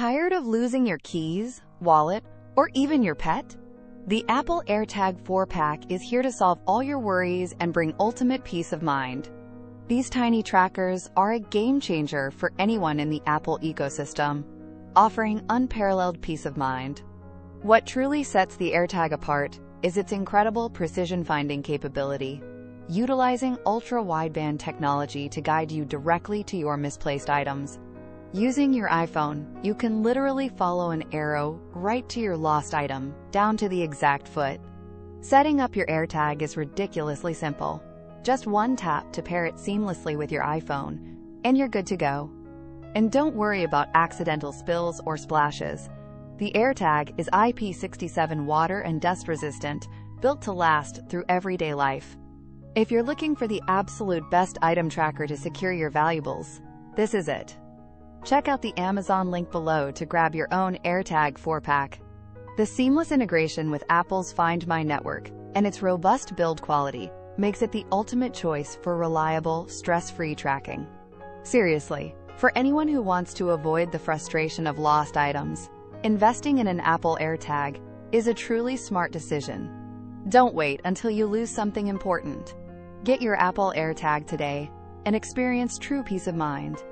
Tired of losing your keys, wallet, or even your pet? The Apple AirTag 4-pack is here to solve all your worries and bring ultimate peace of mind. These tiny trackers are a game changer for anyone in the Apple ecosystem, offering unparalleled peace of mind. What truly sets the AirTag apart is its incredible precision-finding capability, utilizing ultra-wideband technology to guide you directly to your misplaced items. Using your iPhone, you can literally follow an arrow right to your lost item, down to the exact foot. Setting up your AirTag is ridiculously simple. Just one tap to pair it seamlessly with your iPhone, and you're good to go. And don't worry about accidental spills or splashes. The AirTag is IP67 water and dust resistant, built to last through everyday life. If you're looking for the absolute best item tracker to secure your valuables, this is it. Check out the Amazon link below to grab your own AirTag 4-pack. The seamless integration with Apple's Find My network and its robust build quality makes it the ultimate choice for reliable, stress-free tracking. Seriously, for anyone who wants to avoid the frustration of lost items, investing in an Apple AirTag is a truly smart decision. Don't wait until you lose something important. Get your Apple AirTag today and experience true peace of mind.